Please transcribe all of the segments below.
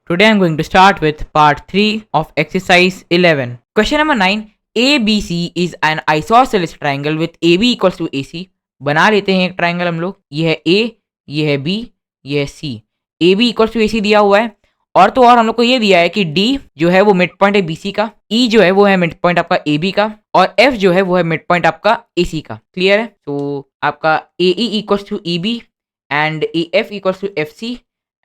Today I'm going to start with part 3 of exercise 11. Question number 9. ABC is an isosceles triangle with AB equals to AC. बना लेते हैं एक triangle हम लोग. ये है A, ये है B, ये है C. AB equals to AC दिया हुआ है. और तो और हम लोग को ये दिया है कि D जो है वो मिड पॉइंट है BC का, E जो है वो है मिड पॉइंट आपका AB का, और F जो है वो है मिड पॉइंट आपका AC का. क्लियर है? तो आपका AE equals to EB and AF equals to FC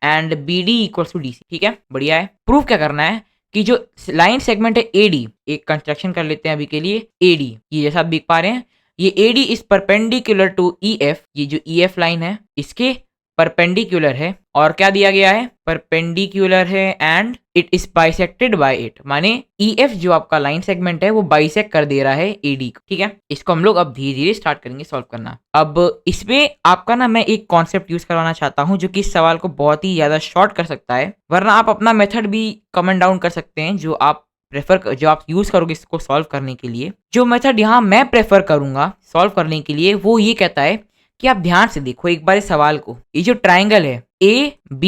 and BD equals to DC. ठीक है, बढ़िया है. प्रूफ क्या करना है कि जो लाइन सेगमेंट है AD, एक कंस्ट्रक्शन कर लेते हैं अभी के लिए. AD ये जैसा आप देख पा रहे हैं, ये AD is perpendicular to EF. ये जो EF लाइन है इसके परपेंडिकुलर है, और क्या दिया गया है? परपेंडिकुलर है and it is bisected by it. माने EF जो आपका लाइन सेगमेंट है वो बाइसेक्ट कर दे रहा है AD को. ठीक है, इसको हम लोग अब धीरे धीरे स्टार्ट करेंगे सॉल्व करना. अब इसमें आपका ना मैं एक कॉन्सेप्ट यूज करवाना चाहता हूं जो कि इस सवाल को बहुत ही ज्यादा शॉर्ट कर सकता है, वरना आप अपना मेथड भी कमेंट डाउन कर सकते हैं जो आप यूज करोगे इसको सॉल्व करने के लिए. जो मेथड यहाँ मैं प्रेफर करूंगा सॉल्व करने के लिए वो ये कहता है कि आप ध्यान से देखो एक बार इस सवाल को. ये जो ट्राइंगल है A, B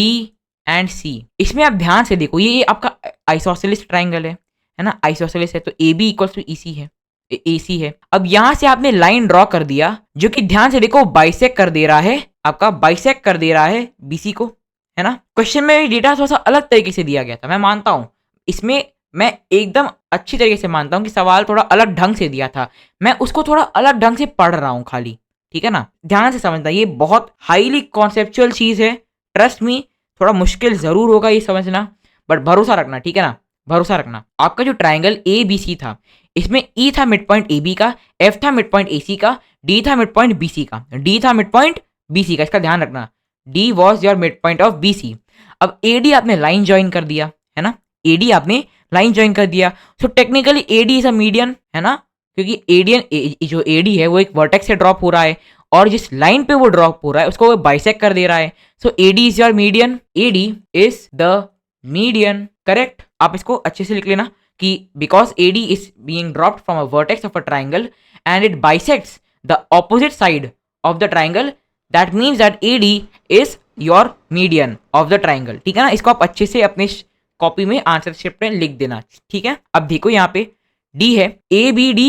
एंड C, इसमें आप ध्यान से देखो, ये आपका आइसोसेलेस ट्राइंगल है ना, आइसोसेलेस है, तो AB इक्वल्स टू EC है, AC है. अब यहां से आपने लाइन ड्रॉ कर दिया जो कि ध्यान से देखो बाइसेक्ट कर दे रहा है, आपका बाइसेक्ट कर दे रहा है BC को, है ना. क्वेश्चन में डेटा थोड़ा सा अलग तरीके से दिया गया था, मैं मानता हूं. इसमें मैं एकदम अच्छी तरीके से मानता हूं कि सवाल थोड़ा अलग ढंग से दिया था, मैं उसको थोड़ा अलग ढंग से पढ़ रहा हूं खाली. ठीक है ना, ध्यान से समझना, ये बहुत हाईली कॉन्सेप्चुअल चीज है. ट्रस्ट मी, थोड़ा मुश्किल जरूर होगा ये समझना, बट भरोसा रखना. ठीक है ना, भरोसा रखना. आपका जो ट्राइंगल ABC था, इसमें E था मिड पॉइंट AB का, F था मिड पॉइंट AC का, D था मिड पॉइंट BC का, D था मिड पॉइंट BC का. इसका ध्यान रखना, D was your mid point of BC. अब AD आपने लाइन ज्वाइन कर दिया, है ना, AD आपने लाइन ज्वाइन कर दिया. So technically AD is a median, है ना, क्योंकि जो AD है वो एक वर्टेक्स से ड्रॉप हो रहा है, और जिस लाइन पे वो ड्रॉप हो रहा है उसको वो बाइसेक्ट कर दे रहा है. सो AD is your median, AD is the median. Correct. आप इसको अच्छे से लिख लेना कि because AD is being dropped from a vertex of a triangle and it bisects the opposite side of the triangle, that means that AD is your median of the triangle. ठीक है ना, इसको आप अच्छे से अपने कॉपी में answer sheet में लिख देना. ठीक है, अब देखो यहाँ पे D है, ABD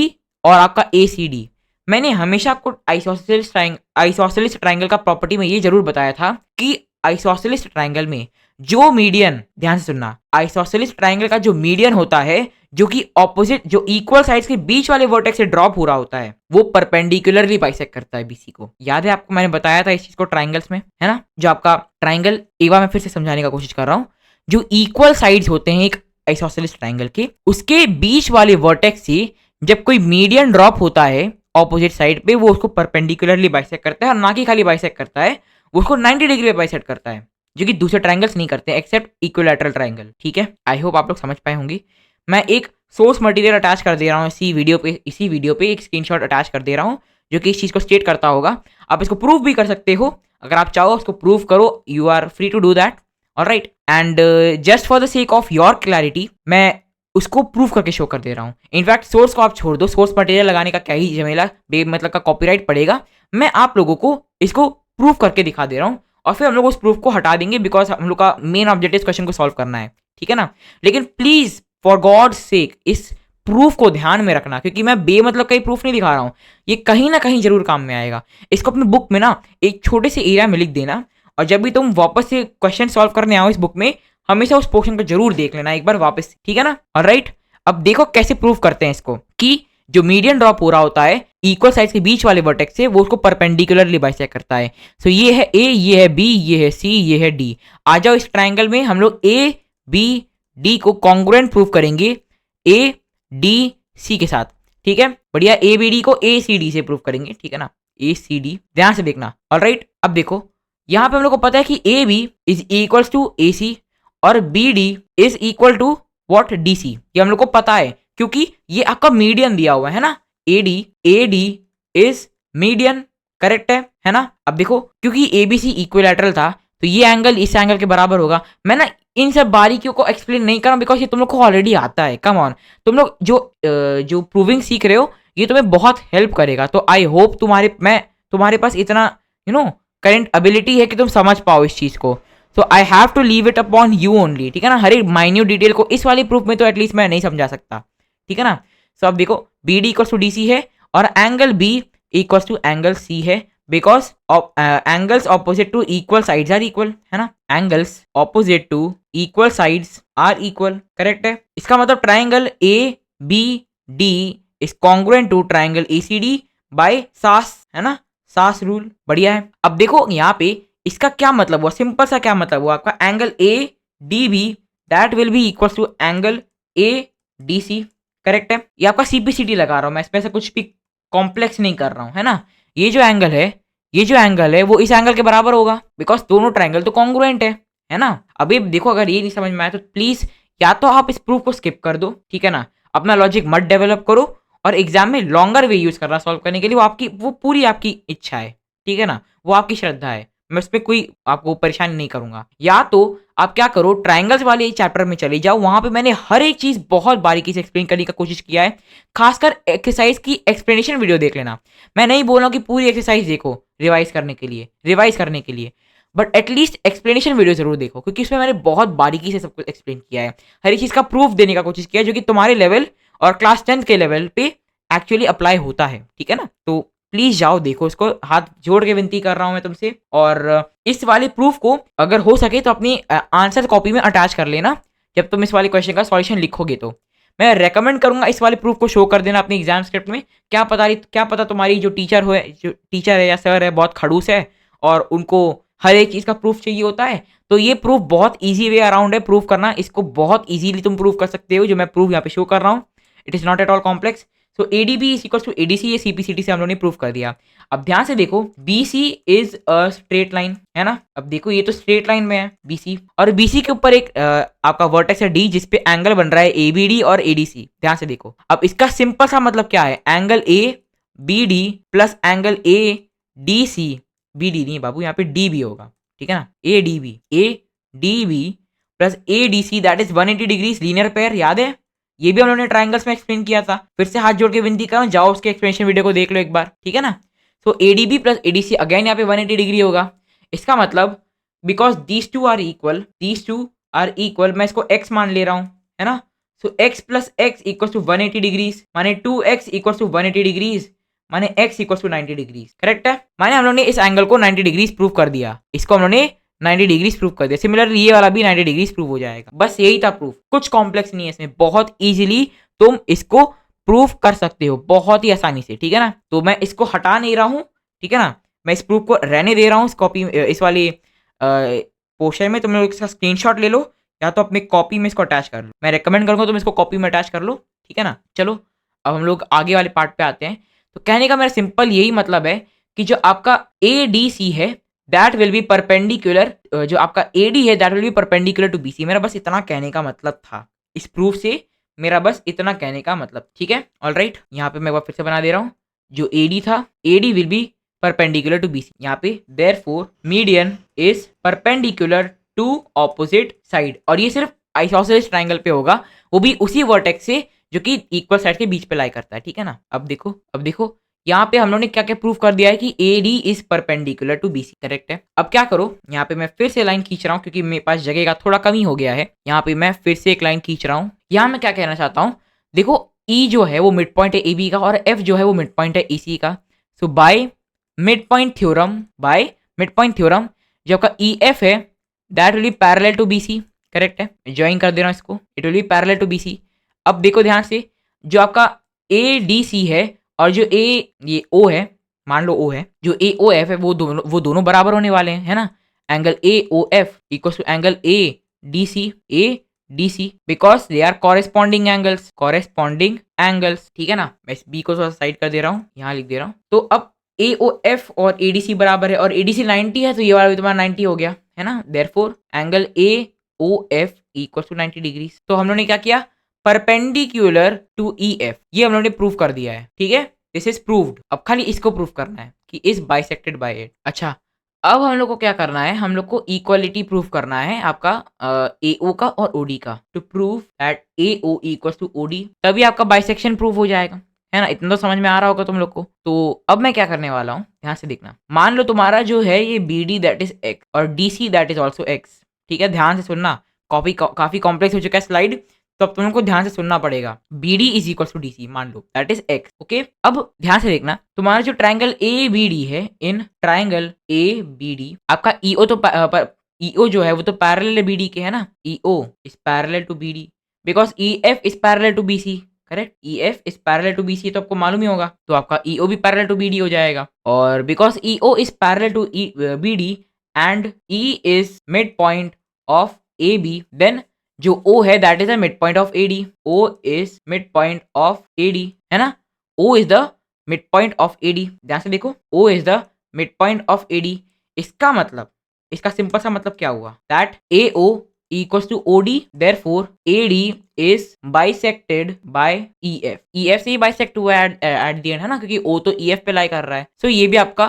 और आपका ACD. मैंने हमेशा आपको आइसोसेलेस ट्राइंगल का प्रॉपर्टी में ये जरूर बताया था कि आइसोसेलेस ट्राइंगल में जो मीडियन, ध्यान से सुनना, आइसोसेलेस ट्राइंगल का जो मीडियन होता है, जो कि ऑपोजिट, जो इक्वल साइड्स के बीच वाले वर्टेक्स से ड्रॉप हो रहा होता है, वो परपेंडिकुलरली बाइसेक्ट करता है BC को. याद है आपको, मैंने बताया था इस चीज को ट्राइंगल्स में, है ना. जो आपका ट्राइंगल, एक बार मैं फिर से समझाने का कोशिश कर रहा हूँ, जो इक्वल साइड्स होते हैं एक आइसोसेलेस ट्राइंगल के, उसके बीच वाले वर्टेक्स से जब कोई मीडियन ड्रॉप होता है ऑपोजिट साइड पे, वो उसको परपेंडिकुलरली बाइसेक्ट करता है, और ना कि खाली बाइसेक्ट करता है, वो उसको 90 डिग्री पे बाइसेक्ट करता है, जो कि दूसरे ट्राइंगल्स नहीं करते एक्सेप्ट इक्विलैटरल ट्राइंगल. ठीक है, आई होप आप लोग समझ पाए होंगे. मैं एक सोर्स मटेरियल अटैच कर दे रहा हूँ इसी वीडियो पे एक स्क्रीनशॉट अटैच कर दे रहा हूँ जो कि इस चीज को स्टेट करता होगा. आप इसको प्रूव भी कर सकते हो, अगर आप चाहो उसको प्रूव करो, you are free to do that. Alright, and just for the sake of your clarity मैं उसको प्रूव करके शो कर दे रहा हूँ. इनफैक्ट सोर्स को आप छोड़ दो, सोर्स मटेरियल लगाने का क्या ही झमेला, मतलब का कॉपीराइट पड़ेगा. मैं आप लोगों को इसको प्रूव करके दिखा दे रहा हूँ, और फिर हम लोग उस प्रूफ को हटा देंगे, बिकॉज हम लोग का मेन ऑब्जेक्टिव क्वेश्चन को सॉल्व करना है. ठीक है ना, लेकिन प्लीज फॉर गॉड सेक इस प्रूफ को ध्यान में रखना, क्योंकि मैं बेमतलब का ही प्रूफ नहीं दिखा रहा हूँ, ये कहीं ना कहीं जरूर काम में आएगा. इसको अपनी बुक में ना एक छोटे से एरिया में लिख देना, और जब भी तुम वापस से क्वेश्चन सॉल्व करने आओ इस बुक में, हमेशा उस पोर्शन को जरूर देख लेना एक बार वापस. ठीक है ना, ऑलराइट. अब देखो कैसे प्रूव करते हैं इसको, कि जो मीडियन ड्रॉप हो रहा होता है इक्वल साइड्स के बीच वाले वर्टेक्स से, वो उसको परपेंडिकुलरली बाइसेक्ट करता है. सो ये है A, ये है B, ये है C, ये है D. आ जाओ इस ट्राइंगल में हम लोग A, B, D को कॉन्ग्रुएंट प्रूव करेंगे A, D, C के साथ. ठीक है, बढ़िया. A, B, D को A, C, D से प्रूव करेंगे. ठीक है ना, A, C, D, ध्यान से देखना. ऑलराइट, अब देखो यहाँ पे हम लोग को पता है कि AB is equals to AC और BD is equal to what, DC. ये हम लोग को पता है क्योंकि ये आपका मीडियन दिया हुआ है ना, AD इज मीडियन. करेक्ट है ना. अब देखो क्योंकि ABC इक्विलैटरल था, तो ये एंगल इस एंगल के बराबर होगा. मैं ना इन सब बारीकियों को एक्सप्लेन नहीं कर रहा हूं, बिकॉज ये तुम लोग को ऑलरेडी आता है. कम ऑन, तुम लोग जो प्रूविंग सीख रहे हो, ये तुम्हें बहुत हेल्प करेगा. तो आई होप तुम्हारे पास इतना करंट एबिलिटी है कि तुम समझ पाओ इस चीज को. So I have to leave it upon you only, ठीक है ना। हर एक माइन्यूट डिटेल को इस वाली प्रूफ में तो एटलीस्ट मैं नहीं समझा सकता, ठीक है ना। सो अब देखो B D equals to D C है और angle B equals to angle C है, because angles opposite to equal sides are equal, है ना। Angles opposite to equal sides are equal, correct है। इसका मतलब triangle A B D is congruent to triangle A C D by SAS, है ना, सास rule. बढ़िया है। अब देखो यहाँ पे इसका क्या मतलब हुआ, सिंपल सा क्या मतलब हुआ आपका, angle A D B that will be equal to angle A D C, correct है। ये आपका सीपीसीटी लगा रहा हूं मैं, इसमें से कुछ भी कॉम्प्लेक्स नहीं कर रहा हूं, है ना। ये जो एंगल है, ये जो एंगल है वो इस एंगल के बराबर होगा, बिकॉज दोनों ट्राइंगल तो कॉन्ग्रुएंट है ना। अभी देखो अगर ये नहीं समझ में आया तो प्लीज या तो आप इस प्रूफ को स्किप कर दो, ठीक है ना, अपना लॉजिक मत डेवलप करो और एग्जाम में लॉन्गर वे यूज करना सॉल्व करने के लिए, वो पूरी आपकी इच्छा है, ठीक है ना, वो आपकी श्रद्धा है, मैं उस पर कोई आपको परेशानी नहीं करूंगा। या तो आप क्या करो, ट्राइंगल्स वाले चैप्टर में चले जाओ, वहां पे मैंने हर एक चीज बहुत बारीकी से एक्सप्लेन करने का कोशिश किया है। खासकर एक्सरसाइज की एक्सप्लेनेशन वीडियो देख लेना। मैं नहीं बोल रहा हूं कि पूरी एक्सरसाइज देखो रिवाइज करने के लिए, बट एटलीस्ट एक्सप्लेनेशन वीडियो जरूर देखो, क्योंकि उसमें मैंने बहुत बारीकी से सब कुछ एक्सप्लेन किया है, हर एक चीज का प्रूफ देने का कोशिश किया है, जो कि तुम्हारे लेवल और क्लास 10 के लेवल पे एक्चुअली अप्लाई होता है, ठीक है ना। तो प्लीज जाओ देखो इसको, हाथ जोड़ के विनती कर रहा हूं मैं तुमसे। और इस वाले प्रूफ को अगर हो सके तो अपनी आंसर कॉपी में अटैच कर लेना जब तुम इस वाले क्वेश्चन का सॉल्यूशन लिखोगे। तो मैं रेकमेंड करूंगा इस वाले प्रूफ को शो कर देना अपनी एग्जाम स्क्रिप्ट में। क्या पता तुम्हारी जो टीचर है या सर है बहुत खड़ूस है और उनको हर एक चीज का प्रूफ चाहिए होता है, तो ये प्रूफ बहुत ईजी वे अराउंड है प्रूफ करना, इसको बहुत ईजीली तुम प्रूफ कर सकते हो, जो मैं प्रूफ यहाँ पे शो कर रहा हूँ। It is not at all complex. So ADB is equal to ADC, ये सीपीसीटी से हम लोगों ने प्रूफ कर दिया। अब ध्यान से देखो, BC is a straight line, है ना। अब देखो ये तो स्ट्रेट लाइन में है बीसी, और बीसी के ऊपर एक आपका वर्टेक्स है डी, जिसपे एंगल बन रहा है एबीडी और एडीसी। ध्यान से देखो, अब इसका सिंपल सा मतलब क्या है, angle A B D plus angle A D C, B D नहीं बाबू, यहाँ पे डी भी होगा, ठीक है ना, A D B plus A D C, that is 180 degrees linear pair. याद है, ये भी हम लोगों ने ट्राइंगल्स में एक्सप्लेन किया था। फिर से हाथ जोड़ के विनती करो, जाओ उसके एक्सप्लेनेशन वीडियो को देख लो एक बार, ठीक है ना। So ADB plus ADC again यहाँ पे 180 डिग्री होगा। इसका मतलब because these two are equal, मैं इसको एक्स मान ले रहा हूँ, है ना। So X plus X equal to 180 degrees, माने 2x इक्वल टू 180 डिग्रीज, माने x equal to 90 degrees, correct है। माने हम लोगों ने इस एंगल को 90 डिग्रीज प्रूव कर दिया, इसको हम लोगों ने 90 डिग्रीज प्रूव कर दिया। सिमिलरली ये वाला भी 90 डिग्रीज प्रूव हो जाएगा। बस यही था प्रूफ, कुछ कॉम्प्लेक्स नहीं है इसमें, बहुत इजीली तुम इसको प्रूफ कर सकते हो, बहुत ही आसानी से, ठीक है ना। तो मैं इसको हटा नहीं रहा हूं, ठीक है ना, मैं इस प्रूफ को रहने दे रहा हूं। इस कॉपी, इस वाली पोर्शन में तुम लोग इसका स्क्रीनशॉट ले लो, या तो अपने कॉपी में इसको अटैच कर लो। मैं रेकमेंड करूंगा तुम इसको कॉपी में अटैच कर लो, ठीक है ना। चलो अब हम लोग आगे वाले पार्ट पे आते हैं। तो कहने का मेरा सिंपल यही मतलब है कि जो आपका ए डी सी है दैट विल बी परपेंडिकुलर, जो आपका ए डी है that will be perpendicular to B C. मेरा बस इतना कहने का मतलब था इस प्रूफ से, मेरा बस इतना कहने का मतलब, ठीक है। ऑलराइट, यहाँ पे मैं एक बार फिर से बना दे रहा हूँ। जो ए डी था, A D will be perpendicular to B C. यहाँ पे therefore median is perpendicular to opposite side, और ये सिर्फ आइसोसेलेस ट्राइंगल पे होगा, वो भी उसी वर्टेक्स से जो कि इक्वल साइड के बीच पे लाई करता है, ठीक है ना। अब देखो यहाँ पे हम लोगों ने क्या क्या प्रूफ कर दिया है कि A D is perpendicular to B C, correct है। अब क्या करो, यहाँ पे मैं फिर से लाइन खींच रहा हूँ क्योंकि मेरे पास जगह का थोड़ा कमी हो गया है। यहाँ पे मैं फिर से एक लाइन खींच रहा हूँ। यहाँ मैं क्या कहना चाहता हूँ, देखो ई जो है वो मिड पॉइंट है ए बी का, और एफ जो है वो मिड पॉइंट है ई सी का। So by mid point theorem जो आपका ई एफ है that will be parallel to B C, correct है। ज्वाइन कर दे रहा हूँ इसको, it will be parallel to B C. अब देखो ध्यान से, जो आपका ए डी सी है और जो ये ओ है, मान लो ओ है, जो ए ओ एफ है वो दोनों बराबर होने वाले हैं, है ना। Angle A O F equal to angle A D C because they are corresponding angles, ठीक है ना। मैं इस बी को थोड़ा साइड कर दे रहा हूँ, यहाँ लिख दे रहा हूँ। तो अब ए ओ एफ और ए डी सी बराबर है, और ए डी सी 90 है, तो ये वाला भी तुम्हारा 90 हो गया, है ना। Therefore angle A O F equal to 90 degrees. तो हम लोगों ने क्या किया, परपेंडिकुलर टू ई एफ, ये हम लोगों ने प्रूव कर दिया है, ठीक है। This is proved. अब खाली इसको प्रूव करना है कि इज बाइसेक्टेड बाय इट। अच्छा, अब हम लोग को क्या करना है, हम लोग को इक्वालिटी प्रूव करना है आपका ए ओ का और ओडी का। To prove that A O equal to OD, तभी आपका बाइसेक्शन प्रूव हो जाएगा, है ना। इतना तो समझ में आ रहा होगा तुम लोग को। तो अब मैं क्या करने वाला हूँ, ध्यान से देखना। मान लो तुम्हारा जो है ये B D that is X और D C that is also X, ठीक है, ध्यान से सुनना, काफी कॉम्प्लेक्स हो चुका है स्लाइड, तो अब तुम लोग को ध्यान से सुनना पड़ेगा। B D is equal to D C, मान लो दैट इज एक्स। ओके, अब ध्यान से देखना, तुम्हारा जो ट्राइंगल ए बी डी है, in triangle A B D आपका ईओ तो ईओ जो है वो तो पैरेलल बी डी के है ना, EO is parallel to B D because E F is parallel to B C. Correct, E F is parallel to B C, तो आपको मालूम ही होगा, तो आपका ईओ भी पैरेलल टू बी डी हो जाएगा। और because EO is parallel to B D and E is mid point of A B, then जो O है that is the mid point of AD, O is mid point of AD, है ना, O is the mid point of AD। ध्यान से देखो, O is the mid point of AD। इसका मतलब, इसका सिंपल सा मतलब क्या हुआ, that AO equals to OD, therefore AD is bisected by EF। EF से ही बाइसेक्ट हुआ है एट द एंड, है ना, क्योंकि O तो EF पे लाई कर रहा है। सो ये भी आपका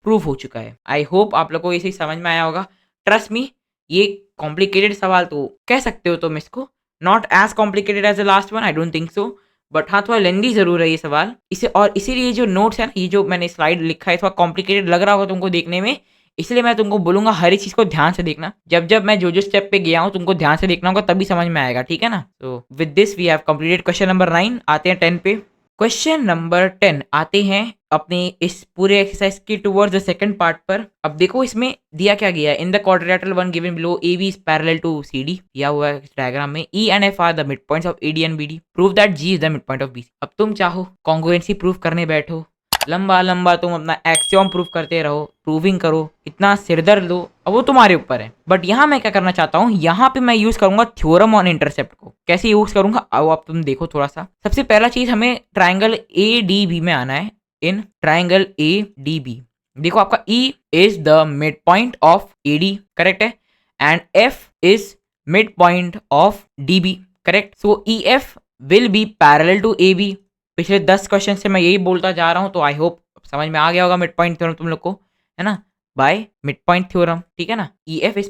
प्रूफ हो चुका है। आई होप आप लोग को इसे समझ में आया होगा। ट्रस्ट मी, ये कॉम्प्लिकेटेड सवाल तो कह सकते हो तुम इसको, not as complicated as the last one, I don't think so, but हाँ थोड़ा लेंदी जरूर है ये सवाल। इसे और इसीलिए जो नोट्स है ना, ये जो मैंने स्लाइड लिखा है थोड़ा कॉम्प्लिकेटेड लग रहा होगा तुमको देखने में, इसलिए मैं तुमको बोलूंगा हर एक चीज को ध्यान से देखना। जब जब मैं जो स्टेप पे गया हूँ तुमको ध्यान से देखना होगा, तभी समझ में आएगा, ठीक है ना। तो with this we have completed question number 9। आते हैं 10 पे। क्वेश्चन नंबर 10 आते हैं अपने इस पूरे एक्सरसाइज के टुवर्ड्स द सेकंड पार्ट पर। अब देखो इसमें दिया क्या गया है, in the quadrilateral one given below A B is parallel to C D, दिया हुआ है डायग्राम में, E and F are the mid points of A D and B D, prove that G is the mid point of B C. अब तुम चाहो congruency prove करने बैठो, लंबा लंबा तुम अपना एक्सियोम प्रूव करते रहो, प्रूविंग करो, इतना सिरदर्द लो, अब वो तुम्हारे ऊपर है। बट यहाँ मैं क्या करना चाहता हूँ, यहाँ पे मैं यूज करूंगा थ्योरम ऑन इंटरसेप्ट को। कैसे यूज करूंगा आओ आप तुम देखो थोड़ा सा। सबसे पहला चीज, हमें ट्राइंगल ए डी बी में आना है। In triangle A D B देखो आपका E is the mid point of A D, correct है, and F is mid point of D B, correct. So E F will be parallel to A B. पिछले 10 question से मैं यही बोलता जा रहा हूं, तो आई होप समझ में आ गया होगा मिड पॉइंट थ्योरम तुम लोग को, है ना, बाय मिड पॉइंट थ्योरम, ठीक है ना। E F is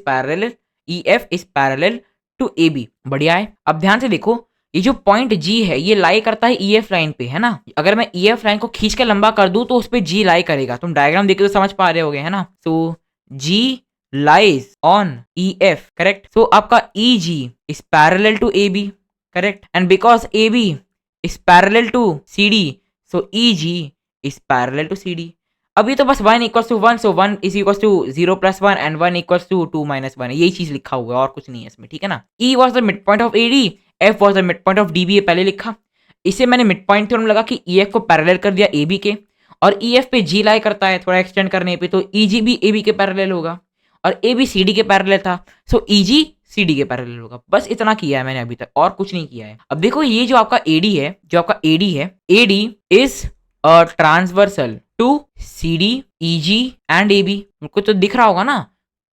parallel to A B, बढ़िया है। अब ध्यान से देखो, ये जो पॉइंट G है ये लाई करता है EF लाइन पे, है ना। अगर मैं EF लाइन को खींच के लंबा कर दूं तो उस पे G लाई करेगा, तुम डायग्राम देख के तो समझ पा रहे होगे, है ना। सो G lies on EF, correct। so आपका EG is parallel to AB, correct, and because AB is parallel to CD, so EG is parallel to CD। अभी तो बस 1 equals to 1, so 1 is equals to 0 plus 1 and 1 equals to 2 minus 1, यही चीज लिखा हुआ है और कुछ नहीं है इसमें, ठीक है ना। E was the midpoint of AD, F was the midpoint of DB, ये पहले लिखा। इसे मैंने midpoint थ्योरम लगा कि EF को पैरेलल कर दिया AB के, और EF पे G लाई करता है थोड़ा एक्सटेंड करने पे, तो EG भी AB के पैरेलल होगा, और AB CD के पैरेलल था, सो EG CD के पैरेलल होगा। बस इतना किया है मैंने अभी तक, और कुछ नहीं किया है। अब देखो ये जो आपका AD है, AD is a transversal to CD, EG and AB। तुमको तो दिख रहा होगा ना,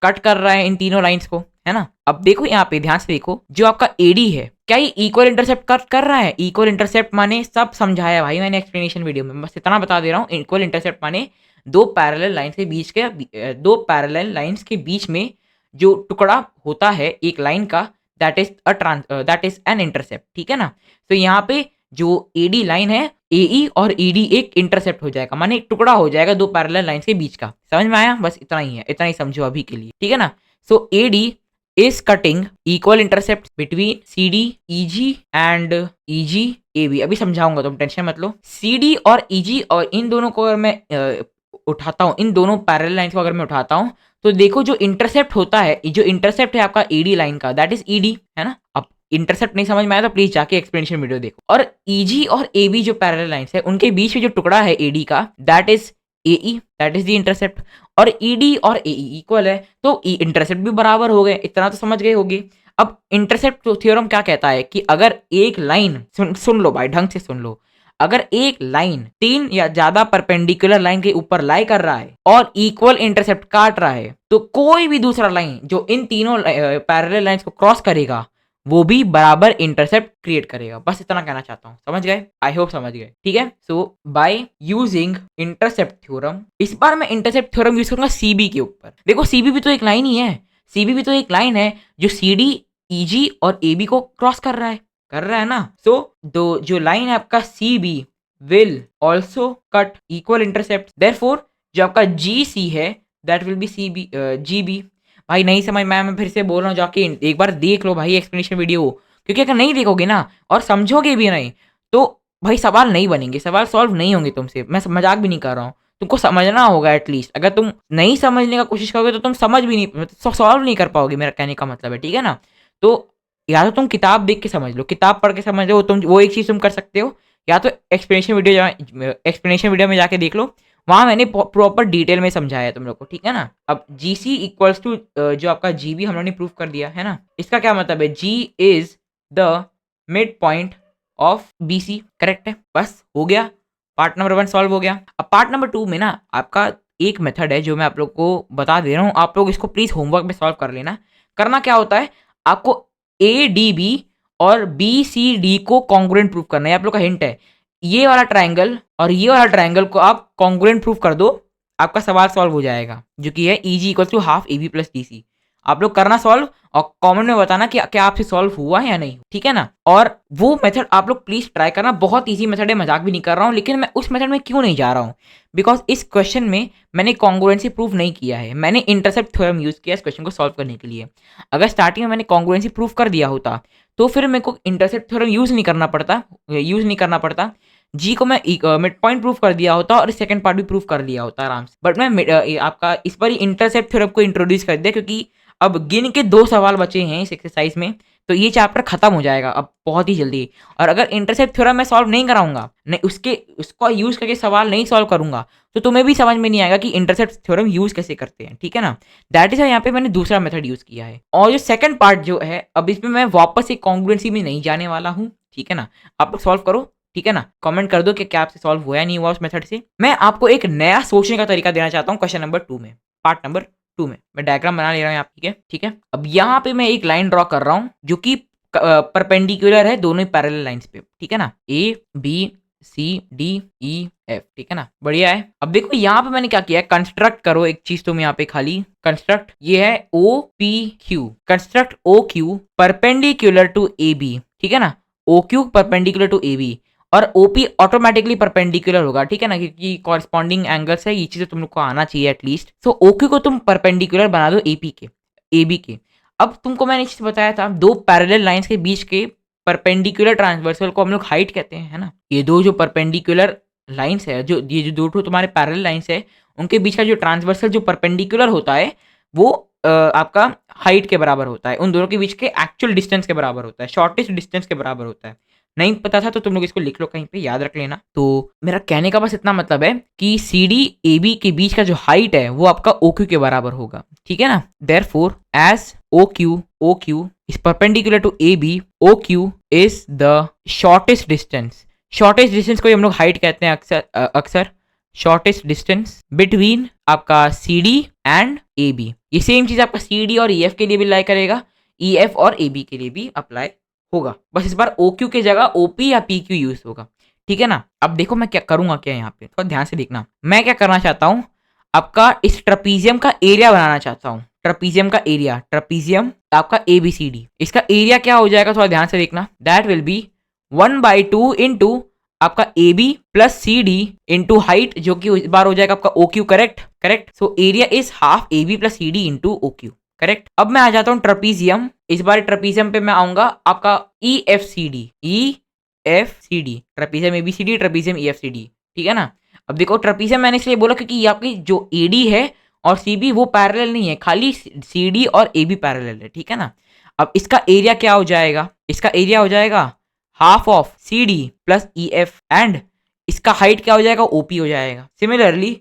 कट कर रहा है इन तीनों लाइंस को, है ना। अब देखो यहाँ पे ध्यान से देखो, जो आपका AD है क्या ये इक्वल इंटरसेप्ट कर रहा है। इक्वल इंटरसेप्ट माने सब समझाया भाई मैंने एक्सप्लेनेशन वीडियो में, बस इतना बता दे रहा हूँ। इक्वल इंटरसेप्ट माने दो पैरेलल लाइंस के बीच में जो टुकड़ा होता है एक लाइन का, दैट इज एन इंटरसेप्ट, ठीक है ना। तो यहाँ पे जो AD लाइन है, AE और ED एक इंटरसेप्ट हो जाएगा, माने एक टुकड़ा हो जाएगा दो पैरेलल लाइंस के बीच का। समझ में आया, बस इतना ही है, इतना ही समझो अभी के लिए, ठीक है ना। सो AD is cutting equal intercept between CD, EG and EG, AB। अभी समझाऊंगा, तुम टेंशन मत लो। CD और EG और इन दोनों को अगर मैं उठाता हूँ, इन दोनों पैरेलल लाइंस को अगर मैं उठाता हूँ, तो देखो जो इंटरसेप्ट होता है, जो इंटरसेप्ट है आपका AD लाइन का, दैट इज ED, है ना। अब इंटरसेप्ट नहीं समझ में आया तो प्लीज जाके एक्सप्लेनेशन वीडियो देखो। और EG और AB जो पैरेलल लाइंस है, उनके बीच में जो टुकड़ा है AD का, that is AE, that is the intercept. और ED और AE इक्वल है, तो इंटरसेप्ट भी बराबर हो गए, इतना तो समझ गए होगे। अब इंटरसेप्ट थ्योरम क्या कहता है कि अगर एक लाइन, सुन लो भाई ढंग से सुन लो, अगर एक लाइन 3 या ज्यादा परपेंडिकुलर लाइन के ऊपर लाई कर रहा है और इक्वल इंटरसेप्ट काट रहा है, तो कोई भी दूसरा लाइन जो इन तीनों पैरेलल लाइंस को क्रॉस करेगा वो भी बराबर इंटरसेप्ट क्रिएट करेगा। बस इतना कहना चाहता हूं, समझ गए, आई होप समझ गए, ठीक है। सो बाय यूजिंग इंटरसेप्ट थ्योरम, इस बार मैं इंटरसेप्ट थ्योरम यूज करूंगा CB के ऊपर। देखो CB भी तो एक लाइन ही है, CB भी तो एक लाइन है जो CD, EG और AB को क्रॉस कर रहा है ना। सो जो लाइन है आपका CB will also cut equal intercept, therefore जो आपका GC है दैट विल बी GB। भाई नहीं समझ में आया, मैं फिर से बोल रहा हूँ, जाके एक बार देख लो भाई एक्सप्लेनेशन वीडियो, क्योंकि अगर नहीं देखोगे ना और समझोगे भी नहीं तो भाई सवाल नहीं बनेंगे, सवाल सॉल्व नहीं होंगे तुमसे, मैं मजाक भी नहीं कर रहा हूँ। तुमको समझना होगा एटलीस्ट, अगर तुम नहीं समझने का कोशिश करोगे तो तुम समझ भी नहीं, सॉल्व नहीं कर पाओगे, मेरा कहने का मतलब है, ठीक है ना। तो या तो तुम किताब देख के समझ लो, किताब पढ़ के समझ लो, तुम वो एक चीज़ तुम कर सकते हो, या तो एक्सप्लेनेशन वीडियो में जाके देख लो, वहाँ मैंने प्रॉपर डिटेल में समझाया है तुम लोग को, ठीक है ना। अब जी सी इक्वल्स टू जो आपका जी बी हम लोग ने प्रूव कर दिया है ना, इसका क्या मतलब है, G is the mid point of B C, correct है, बस हो गया, पार्ट नंबर 1 सॉल्व हो गया। अब पार्ट नंबर 2 में ना आपका एक मेथड है जो मैं आप लोग को बता दे रहा हूँ, आप लोग इसको प्लीज होमवर्क में सॉल्व कर लेना। करना क्या होता है, आपको ए डी बी और बी सी डी को कॉन्ग्रुएंट प्रूव करना है, आप लोग का हिंट है, ये वाला ट्राइंगल और ये वाला ट्राइंगल को आप कॉन्ग्रुएंट प्रूव कर दो, आपका सवाल सॉल्व हो जाएगा, जो कि है E G equal to half A B plus D C. आप लोग करना सॉल्व और कमेंट में बताना कि क्या आपसे सॉल्व हुआ है या नहीं, ठीक है ना। और वो मेथड आप लोग प्लीज ट्राई करना, बहुत इजी मेथड है, मजाक भी नहीं कर रहा हूँ, लेकिन मैं उस मेथड में क्यों नहीं जा रहा हूँ, बिकॉज इस क्वेश्चन में मैंने कॉन्ग्रुएंसी प्रूव नहीं किया है, मैंने इंटरसेप्ट थ्योरम यूज किया इस क्वेश्चन को सॉल्व करने के लिए। अगर स्टार्टिंग में मैंने कॉन्ग्रुएंसी प्रूव कर दिया होता तो फिर मेरे को इंटरसेप्ट थ्योरम यूज नहीं करना पड़ता, जी को मैं मिड पॉइंट प्रूव कर दिया होता और सेकंड पार्ट भी प्रूव कर लिया होता आराम से, बट मैं आपका इस बार इंटरसेप्ट थ्योरम को इंट्रोड्यूस कर दिया, क्योंकि अब गिन के 2 सवाल बचे हैं इस एक्सरसाइज में, तो ये चैप्टर खत्म हो जाएगा अब बहुत ही जल्दी। और अगर इंटरसेप्ट थ्योरम मैं सॉल्व नहीं कराऊंगा, नहीं उसको यूज करके सवाल नहीं सॉल्व करूंगा, तो तुम्हें भी समझ में नहीं आएगा कि इंटरसेप्ट थ्योरम यूज कैसे करते हैं, ठीक है ना। दैट इज यहाँ पे मैंने दूसरा मेथड यूज किया है। और जो सेकंड पार्ट जो है, अब इसमें मैं वापस एक कॉन्ग्रुएंसी में नहीं जाने वाला हूँ, ठीक है ना। आप लोग सॉल्व करो, ठीक है ना, कमेंट कर दो कि क्या आपसे सॉल्व हुआ या नहीं हुआ उस मेथड से। मैं आपको एक नया सोचने का तरीका देना चाहता हूँ क्वेश्चन नंबर 2 में, पार्ट नंबर 2 में मैं डायग्राम बना ले रहा हूँ यहाँ, ठीक है, ठीक है। अब यहाँ पे मैं एक लाइन ड्रॉ कर रहा हूँ जो कि परपेंडिकुलर है दोनों ही पैरेलल लाइंस पे, ठीक है ना, A B C D E F, ठीक है ना, बढ़िया है। अब देखो यहाँ पे मैंने क्या किया है, कंस्ट्रक्ट करो एक चीज, तुम यहाँ पे खाली कंस्ट्रक्ट, ये है O P Q, construct O Q perpendicular to A B, ठीक है ना, O Q perpendicular to A B, और ओपी ऑटोमेटिकली परपेंडिकुलर होगा, ठीक है ना, क्योंकि कॉरस्पॉन्डिंग एंगल्स है, ये चीजें तुम लोग को आना चाहिए एटलीस्ट। सो ओक्यू को तुम परपेंडिकुलर बना दो एपी के, एबी के। अब तुमको मैंने चीज बताया था, दो पैरेलल लाइंस के बीच के परपेंडिकुलर ट्रांसवर्सल को हम लोग हाइट कहते हैं, है ना। ये दो जो परपेंडिकुलर लाइंस है, जो ये जो दो तुम्हारे पैरेलल लाइंस है, उनके बीच का जो ट्रांसवर्सल जो परपेंडिकुलर होता है वो आपका हाइट के बराबर होता है, उन दोनों के बीच के एक्चुअल डिस्टेंस के बराबर होता है, शॉर्टेस्ट डिस्टेंस के बराबर होता है। नहीं पता था तो तुम लोग इसको लिख लो कहीं पे, याद रख लेना। तो मेरा कहने का बस इतना मतलब है कि सी डी ए बी के बीच का जो हाइट है वो आपका ओ क्यू के बराबर होगा, ठीक है ना। Therefore as O Q is perpendicular to A B, O Q is the shortest distance, shortest distance को हम लोग हाइट कहते हैं अक्सर शॉर्टेस्ट डिस्टेंस बिटवीन आपका C D and A B. ये सेम चीज आपका सी डी और ई एफ के लिए भी अप्लाई करेगा, ई एफ और ए बी के लिए भी अप्लाई होगा, बस इस बार OQ की जगह OP या PQ यूज होगा, ठीक है ना। अब देखो मैं क्या करूंगा, क्या यहाँ पे थोड़ा ध्यान से देखना, मैं क्या करना चाहता हूँ, आपका इस ट्रपीजियम का एरिया बनाना चाहता हूँ, ट्रपीजियम का एरिया, ट्रपीजियम आपका ABCD, इसका एरिया क्या हो जाएगा थोड़ा ध्यान से देखना, दैट विल बी 1/2 इंटू आपका AB plus CD into height, जो कि इस बार हो जाएगा आपका OQ, correct. So area is half AB plus CD into OQ, correct. अब मैं आ जाता हूँ ट्रपीजियम, इस बार ट्रपीजियम पे मैं आऊंगा आपका EFCD, trapezium ABCD, trapezium EFCD, ठीक है ना। अब देखो ट्रपीजियम मैंने इसलिए बोला क्योंकि ये आपकी जो AD है और CB वो पैरेलल नहीं है, खाली CD और AB पैरेलल है, ठीक है ना। अब इसका एरिया क्या हो जाएगा, इसका एरिया हो जाएगा half of CD plus EF and इसका हाइट क्या हो जाएगा, OP हो जाएगा। सिमिलरली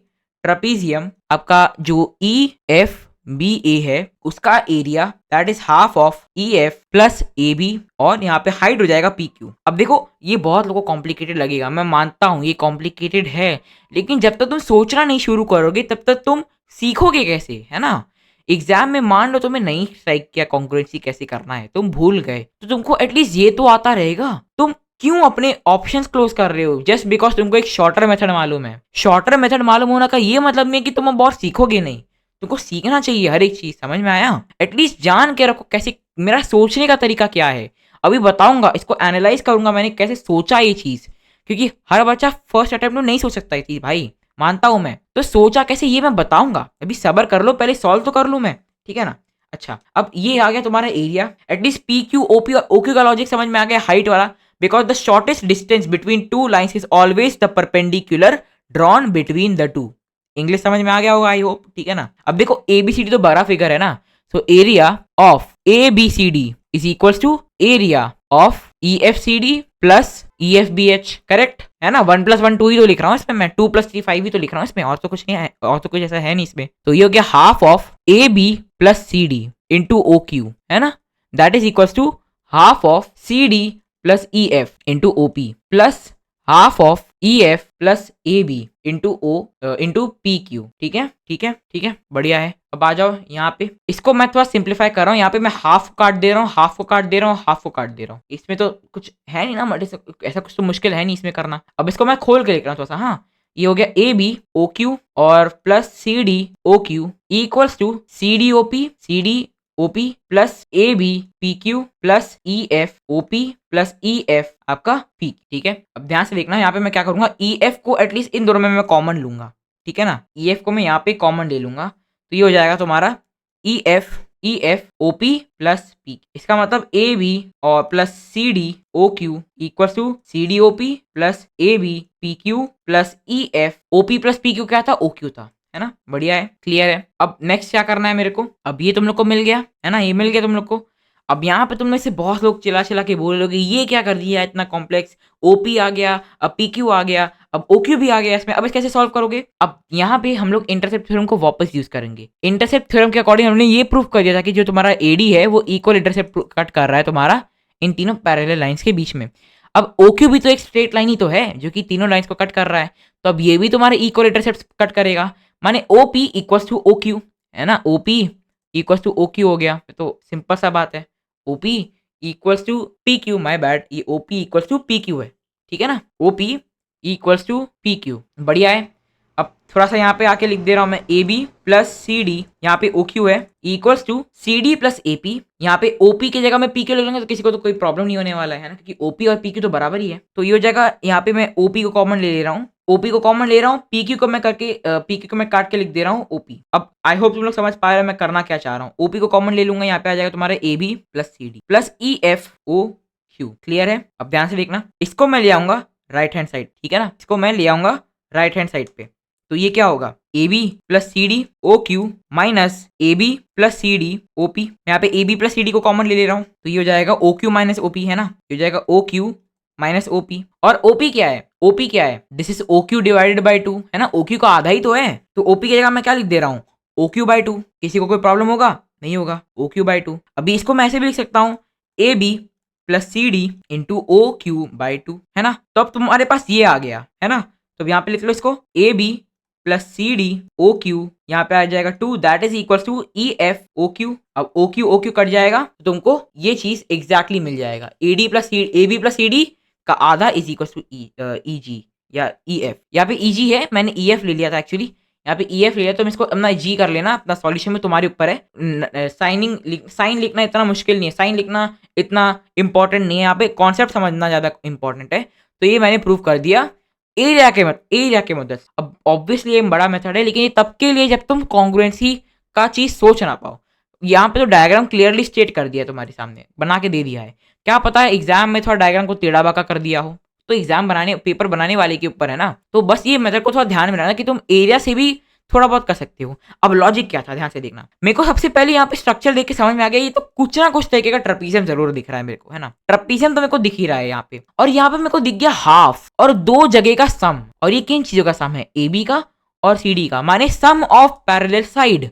ट्रपीजियम आपका जो EFBA है उसका area that is half of EF plus AB और यहाँ पे हाइट हो जाएगा PQ। अब देखो ये बहुत लोगों को कॉम्प्लिकेटेड लगेगा, मैं मानता हूँ ये कॉम्प्लिकेटेड है, लेकिन जब तक तुम सोचना नहीं शुरू करोगे तब तक तुम सीखोगे कैसे, है ना। एग्जाम में मान लो तुम्हें नहीं स्ट्राइक किया कॉन्ग्रुएंसी कैसे करना है, तुम भूल गए, तो तुमको एटलीस्ट ये तो आता रहेगा। तुम क्यों अपने ऑप्शंस क्लोज कर रहे हो जस्ट बिकॉज तुमको एक शॉर्टर मेथड मालूम है। शॉर्टर मेथड मालूम होना का ये मतलब नहीं है कि तुम अब बहुत सीखोगे नहीं, तुमको सीखना चाहिए हर एक चीज, समझ में आया। एटलीस्ट जान के रखो कैसे मेरा सोचने का तरीका क्या है, अभी बताऊंगा, इसको एनालाइज करूंगा मैंने कैसे सोचा ये चीज, क्योंकि हर बच्चा फर्स्ट अटेम्प्ट में नहीं सोच सकता ये चीज भाई, मानता हूं मैं, तो सोचा कैसे ये मैं बताऊंगा, अभी सब्र कर लो, पहले सॉल्व तो कर लूं मैं, ठीक है ना। अच्छा, अब ये आ गया तुम्हारा area. At least P Q OP और ओक्यू का लॉजिक समझ में आ गया, हाइट वाला। Because the shortest distance between two lines is always the perpendicular drawn between the two. English समझ में आ गया होगा आई होप, ठीक है ना। अब देखो ए बी सी डी तो बड़ा फिगर है ना, so area of A B C D is equal to area of E F C D plus E F B H, correct है ना। 1+1 2 ही तो लिख रहा हूँ इसमें मैं, 2+3 5 ही तो लिख रहा हूँ इसमें, और तो कुछ नहीं है, और तो कुछ ऐसा है नहीं इसमें। तो ये हो गया half of A B plus C D into O Q, है ना। That is equal to half of C D plus E F into O P plus half of E F plus A B into O into P Q. ठीक है, ठीक है, ठीक है, बढ़िया है। अब आ जाओ यहाँ पे, इसको मैं थोड़ा सिंप्लीफाई कर रहा हूँ। यहाँ पे मैं हाफ काट दे रहा हूँ, हाफ को काट दे रहा हूँ, हाफ को काट दे रहा हूँ। इसमें तो कुछ है नहीं ना, ऐसा कुछ तो मुश्किल है नहीं इसमें करना। अब इसको मैं खोल के लिख रहा हूँ थोड़ा सा। हाँ, ये हो गया ए बी ओ क्यू और plus C D O Q equals to C D O P OP plus A B P Q plus E F OP plus E F आपका पी। ठीक है, अब ध्यान से देखना, यहाँ पे मैं क्या करूंगा, ई एफ को एटलीस्ट इन दोनों में मैं कॉमन लूंगा। ठीक है ना, ई एफ को मैं यहाँ पे कॉमन ले लूंगा, तो ये हो जाएगा तुम्हारा E F O P plus P. इसका मतलब ए बी और plus C D O Q equal to C D O P plus A B P Q plus E F O P plus P Q क्या था, O Q था, है ना। बढ़िया है, क्लियर है। अब नेक्स्ट क्या करना है मेरे को, अब ये तुम लोग को मिल गया है ना, ये मिल गया तुम लोग को। अब यहाँ पे तुम में से बहुत लोग चिल्ला चिल्ला के बोल लोगे ये क्या कर दिया इतना कॉम्प्लेक्स, ओपी आ गया, अब पी क्यू आ गया, अब ओ क्यू भी आ गया इसमें, अब इस कैसे सॉल्व करोगे। अब यहाँ पे हम लोग इंटरसेप्ट थ्योरम को वापस यूज करेंगे। इंटरसेप्ट थ्योरम के अकॉर्डिंग हमने ये प्रूव कर दिया था कि जो तुम्हारा एडी है वो इक्वल इंटरसेप्ट कट कर रहा है तुम्हारा इन तीनों पैरेलल लाइंस के बीच में। अब ओ क्यू भी तो एक स्ट्रेट लाइन ही तो है जो कि तीनों लाइंस को कट कर रहा है, तो अब ये भी तुम्हारे इक्वल इंटरसेप्ट कट करेगा, माने O P equals to O Q, है ना। O P equals to O Q हो गया, तो सिंपल सा बात है, O P equals to P Q, my bad, ये O P equals to P Q है, ठीक है ना। O P equals to P Q, बढ़िया है। अब थोड़ा सा यहाँ पे आके लिख दे रहा हूँ मैं, A B plus C D, यहाँ पे ओ क्यू है, equals to C D plus A P. यहाँ पे ओ पी की जगह में पी क्यू ले लेंगे तो किसी को तो कोई प्रॉब्लम नहीं होने वाला है ना, क्योंकि ओ पी और पी क्यू तो बराबर ही है। तो ये हो जाएगा, यहाँ पे मैं ओ पी को कॉमन ले रहा हूँ, ओपी को कॉमन ले रहा हूँ, पी क्यू को मैं करके पी क्यू को मैं काट के लिख दे रहा हूँ ओपी। अब आई होप तुम लोग समझ पा रहे हो मैं करना क्या चाह रहा हूँ। ओपी को कॉमन ले लूंगा, यहाँ पे आ जाएगा तुम्हारे A B plus C D plus E F O Q, clear है। अब ध्यान से देखना, इसको मैं ले आऊंगा राइट हैंड साइड, ठीक है ना, इसको मैं ले आऊंगा राइट हैंड साइड पे, तो ये क्या होगा, A B plus C D O Q minus A B plus C D O P. यहाँ पे A B plus C D को कॉमन ले रहा हूँ, तो ये हो जाएगा O Q minus O P, है ना, ये हो जाएगा ओ क्यू माइनस ओपी। और ओपी क्या है, ओपी क्या है, this is O Q divided by 2, है ना, ओ क्यू का आधा ही तो है, तो ओपी की जगह मैं क्या लिख दे रहा हूँ, ओ क्यू बाई 2। किसी को कोई प्रॉब्लम होगा, नहीं होगा, ओ क्यू बाई 2। अभी इसको मैं ऐसे भी लिख सकता हूँ, A B plus C D into O Q by 2, है ना। तो अब तुम्हारे पास ये आ गया, है ना, तो यहाँ पे लिख लो इसको, A B plus C D O Q, यहाँ पे आ जाएगा 2, that is equal to E F O Q. अब ओ क्यू कट जाएगा तो तुमको ये चीज एग्जैक्टली मिल जाएगा, A D plus A B plus C D का आधा is equal to E G या ई एफ। यहाँ पे ई जी है, मैंने ई एफ ले लिया था एक्चुअली, यहाँ पे ई एफ ले लिया, तो इसको अपना जी कर लेना, अपना सॉल्यूशन में तुम्हारे ऊपर है। साइन लिखना इतना मुश्किल नहीं है, साइन लिखना इतना इंपॉर्टेंट नहीं है, यहाँ पे कॉन्सेप्ट समझना ज़्यादा इंपॉर्टेंट है। तो ये मैंने प्रूव कर दिया एरिया के मदद। अब ऑब्वियसली ये बड़ा मेथड है, लेकिन ये तब के लिए जब तुम कॉन्ग्रुएंसी का चीज़ सोच ना पाओ। यहाँ पे तो डायग्राम क्लियरली स्टेट कर दिया तुम्हारे सामने, बना के दे दिया है। क्या पता है एग्जाम में थोड़ा डायग्राम को टेढ़ा बाका कर दिया हो, तो एग्जाम बनाने पेपर बनाने वाले के ऊपर है ना। तो बस ये मेथड को थोड़ा ध्यान में रखना कि तुम एरिया से भी थोड़ा बहुत कर सकते हो। अब लॉजिक क्या था, ध्यान से देखना। मेरे को सबसे पहले यहाँ पे स्ट्रक्चर देख के समझ में आ गया, ये तो कुछ ना कुछ तरीके का ट्रपीजियम जरूर दिख रहा है मेरे को, है ना। ट्रपीजियम तो मेरे को दिख ही रहा है यहाँ पे, और यहाँ पे मेरे को दिख गया हाफ और दो जगह का सम। और ये किन चीजों का सम है, ए बी का और सी डी का, माने sum of parallel side,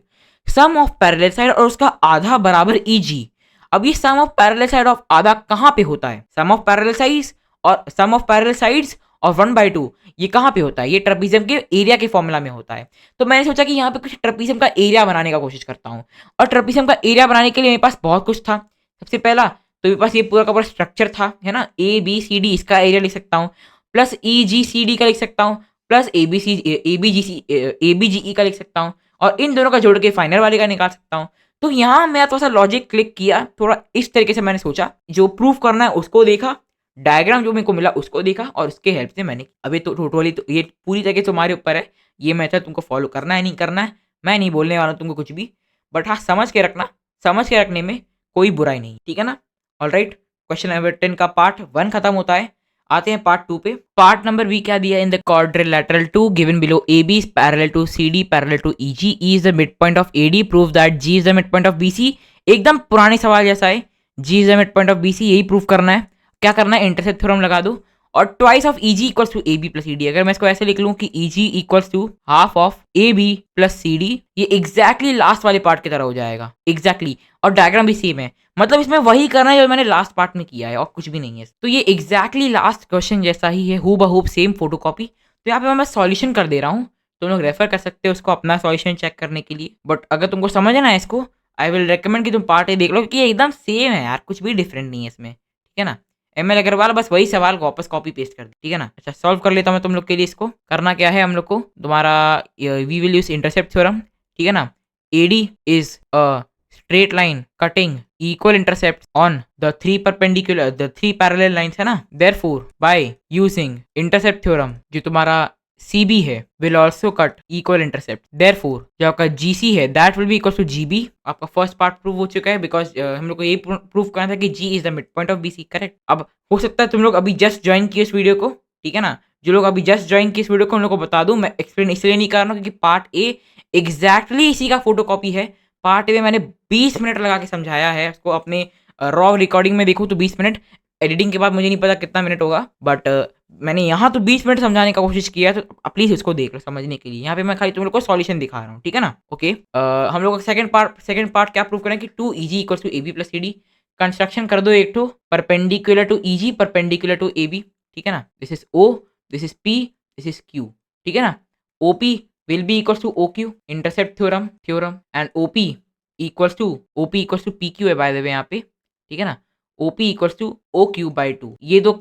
sum of parallel side और उसका आधा बराबर ई जी। अब ये sum of parallel side of आधा कहाँ पे होता है, सम ऑफ पैरेलल साइड्स और सम ऑफ पैरेलल साइड्स और 1/2 ये कहाँ पे होता है, ये ट्रपीजियम के एरिया के फॉर्मूला में होता है। तो मैंने सोचा कि यहाँ पे कुछ ट्रपीजियम का एरिया बनाने का कोशिश करता हूँ, और ट्रपीजियम का एरिया बनाने के लिए मेरे पास बहुत कुछ था। सबसे पहला तो मेरे पास ये पूरा का पूरा स्ट्रक्चर था, है ना, ए बी सी डी, इसका एरिया लिख सकता हूँ, प्लस ई जी सी डी का लिख सकता हूँ, प्लस ए बी जी ई का लिख सकता हूँ, और इन दोनों का जोड़ के फाइनल वाले का निकाल सकता हूँ। तो यहाँ मैं थोड़ा सा लॉजिक क्लिक किया, थोड़ा इस तरीके से मैंने सोचा, जो प्रूफ करना है उसको देखा, डायग्राम जो मेरे को मिला उसको देखा, और उसके हेल्प से मैंने अभी तो टोटली तो ये पूरी तरीके से तुम्हारे ऊपर है, ये मेथड तुमको फॉलो करना है नहीं करना है, मैं नहीं बोलने वाला तुमको कुछ भी, बट हाँ समझ के रखना समझ के रखने में कोई बुराई नहीं, ठीक है ना। ऑलराइट, क्वेश्चन नंबर 10 का पार्ट 1 खत्म होता है। आते हैं पार्ट 2 पे। पार्ट नंबर बी क्या दिया, in the quadrilateral 2 given below AB is parallel to CD parallel to EG, E is the midpoint of AD, prove that G is the midpoint of BC। एकदम पुराने सवाल जैसा है, G is the midpoint of BC, यही prove करना है। क्या करना है, इंटरसेप्ट थ्योरम लगा दो और twice of EG equals to AB plus CD। अगर मैं इसको ऐसे लिख लूं कि EG equals to half of AB plus CD, ये एग्जैक्टली लास्ट वाले पार्ट की तरह हो जाएगा, एग्जैक्टली। और डायग्राम भी सेम है, मतलब इसमें वही करना है जो मैंने लास्ट पार्ट में किया है और कुछ भी नहीं है। तो ये एग्जैक्टली लास्ट क्वेश्चन जैसा ही है, हूबहू सेम फोटोकॉपी। तो यहाँ पे मैं सॉल्यूशन कर दे रहा हूँ, तुम लोग रेफर कर सकते हो उसको अपना सॉल्यूशन चेक करने के लिए। बट अगर तुमको समझना है इसको, आई विल रिकमेंड कि तुम पार्ट ए देख लो, क्योंकि ये एकदम सेम है यार, कुछ भी डिफरेंट नहीं है इसमें, ठीक है ना। ML अग्रवाल बस वही सवाल वापस कॉपी पेस्ट कर दी, ठीक है ना। अच्छा, सॉल्व कर लेता हूँ मैं तुम लोग के लिए। इसको करना क्या है हम लोग को, तुम्हारा we will use intercept theorem, ठीक है ना। AD is a straight line cutting equal intercepts on the three parallel lines है ना। therefore by using intercept theorem जो तुम्हारा CB है will also cut equal intercept, therefore जो आपका GC है that will be equal to GB। आपका first part prove हो चुका है, बिकॉज हम लोग को यही प्रूव करना था कि G is the midpoint of BC, correct. अब हो सकता है तुम लोग अभी जस्ट ज्वाइन किए इस वीडियो को, ठीक है ना। जो लोग अभी जस्ट ज्वाइन किए इस वीडियो को उन लोग को बता दूं, मैं एक्सप्लेन इसलिए नहीं कर रहा हूँ क्योंकि पार्ट ए एग्जैक्टली इसी का फोटो कॉपी है। पार्ट ए में मैंने 20 मिनट लगा के समझाया है उसको, अपने रॉ रिकॉर्डिंग में देखो तो 20 मिनट, एडिटिंग के बाद मुझे नहीं पता कितना मिनट होगा, बट मैंने यहाँ तो 20 मिनट समझाने का कोशिश किया, तो प्लीज उसको देख लो समझने के लिए। यहाँ पे मैं खाली तुम लोग को सॉल्यूशन दिखा रहा हूँ, ठीक है ना। ओके, हम लोग सेकंड पार्ट क्या प्रूव करें कि 2EG equals to AB plus CD। Construction कर दो एक ठो perpendicular to EG, perpendicular to AB, ठीक है ना। This is O, this is P, this is Q, ठीक है ना। OP will be equals to OQ, intercept theorem and OP equals to PQ है बाय द वे यहाँ पे, ठीक है ना। OP equals to OQ by 2, ये दो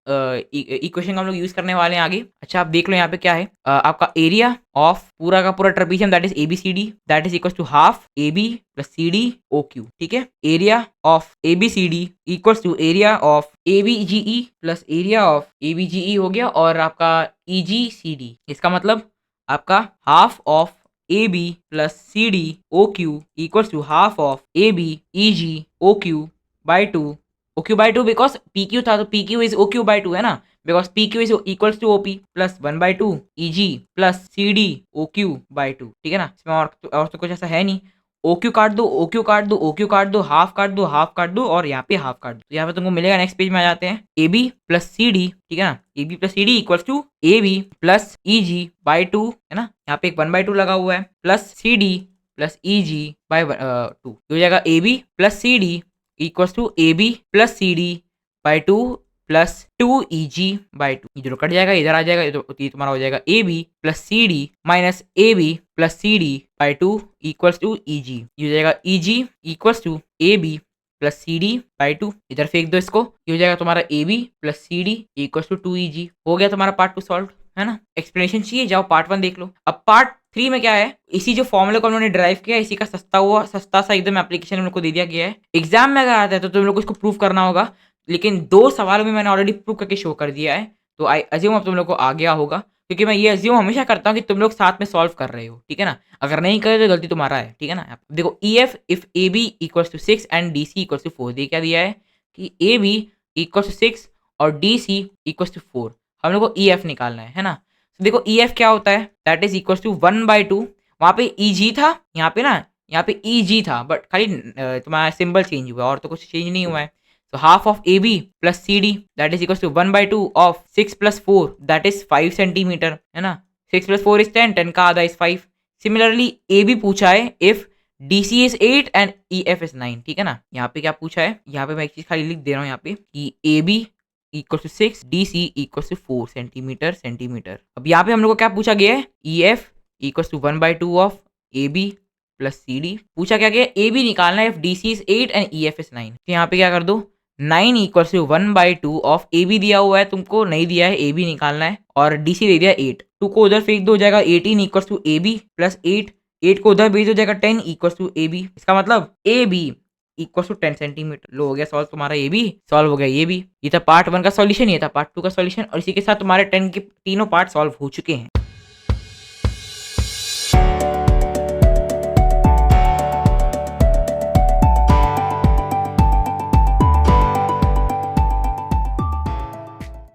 इक्वेशन हम लोग यूज करने वाले हैं आगे। अच्छा, आप देख लो यहाँ पे क्या है, आपका एरिया ऑफ पूरा का पूरा trapezium that is ABCD that is equals to half AB plus CD OQ, ठीक है। Area of ABCD equals to area of ABGE plus area of ABGE हो गया, और आपका EGCD, इसका मतलब आपका half of AB plus CD OQ equals to half of AB EG OQ by 2, OQ by 2 because PQ था तो PQ is OQ by 2 है ना, because PQ is equals to OP plus 1 by 2 EG plus CD OQ by 2, ठीक है ना। इसमें और तो कुछ ऐसा है नहीं। OQ काट दो, OQ काट दो, OQ काट दो, हाफ काट दो, हाफ काट दो, और यहाँ पे हाफ काट दो। तो यहाँ पे तुमको मिलेगा, नेक्स्ट पेज में आ जाते हैं, AB प्लस CD, ठीक है ना। AB plus CD equals to AB plus EG by 2, है ना। यहाँ पे एक 1 बाई 2 लगा हुआ है, plus CD plus EG by 2, हो जाएगा AB plus CD equals to AB plus CD by 2 plus 2EG by 2। ये जो कट जाएगा इधर आ जाएगा, तो ये तुम्हारा हो जाएगा AB plus CD minus AB plus CD by 2 equals to EG। ये हो जाएगा EG equals to AB plus CD by 2, इधर फेंक दो इसको, ये हो जाएगा तुम्हारा AB plus CD equals to 2EG। हो गया तुम्हारा पार्ट 2 सॉल्व, है ना। एक्सप्लेनेशन चाहिए, जाओ पार्ट 1 देख लो। अब पार्ट 3 में क्या है, इसी जो फॉर्मूले को हम लोगों ने ड्राइव किया, इसी का सस्ता सा एकदम एप्लीकेशन हम लोग को दे दिया गया है। एग्जाम में अगर आता है तो तुम लोग को इसको प्रूव करना होगा, लेकिन 2 सवालों में मैंने ऑलरेडी प्रूव करके शो कर दिया है, तो आई अज्यूम अब तुम लोग को आ गया होगा, क्योंकि मैं ये अज्यूम हमेशा करता हूँ कि तुम लोग साथ में सॉल्व कर रहे हो, ठीक है ना। अगर नहीं करे तो गलती तुम्हारा है, ठीक है ना। देखो EF if AB equal to 6 and DC equal to 4, ये क्या दिया है कि AB इक्वल्स टू 6 और DC इक्वल्स टू 4, हम लोग को EF निकालना है ना। तो देखो EF क्या होता है, दैट इज इक्वल्स टू 1/2, वहाँ पे EG था, यहाँ पे EG था, बट खाली तुम्हारा सिंबल चेंज हुआ और तो कुछ चेंज नहीं हुआ है। So half of AB plus CD that is equals to 1/2 of 6 plus 4 that is 5 centimetre, है ना। 6 plus 4 is 10, 10 का आधा is 5। Similarly AB पूछा है if DC is 8 and EF is 9, ठीक है ना। यहाँ पे क्या पूछा है, यहाँ पे मैं एक चीज खाली लिख दे रहा हूँ यहाँ पे कि AB equal to 6, DC equal to 4 centimetre. अब यहाँ पे हम लोग को क्या पूछा गया है, EF equal to 1/2 of AB plus CD। पूछा क्या गया, AB निकालना है if DC is 8 and EF is 9। तो यहाँ पे क्या कर दो, 9 इक्वल्स टू 1/2 ऑफ AB दिया हुआ है, तुमको नहीं दिया है, AB निकालना है, और DC दे दिया 8, 2 को उधर फेंक दो, हो जाएगा 18 इक्वल्स टू AB प्लस 8 को उधर भेज दो, जाएगा 10 इक्वल्स टू AB। इसका मतलब AB इक्वल्स टू 10 सेंटीमीटर। लो हो गया सॉल्व, तुम्हारा AB सॉल्व हो गया। ये भी, ये था पार्ट 1 का सॉल्यूशन, ये था पार्ट 2 का सॉल्यूशन, और इसी के साथ तुम्हारे 10 के तीनों पार्ट सॉल्व हो चुके हैं।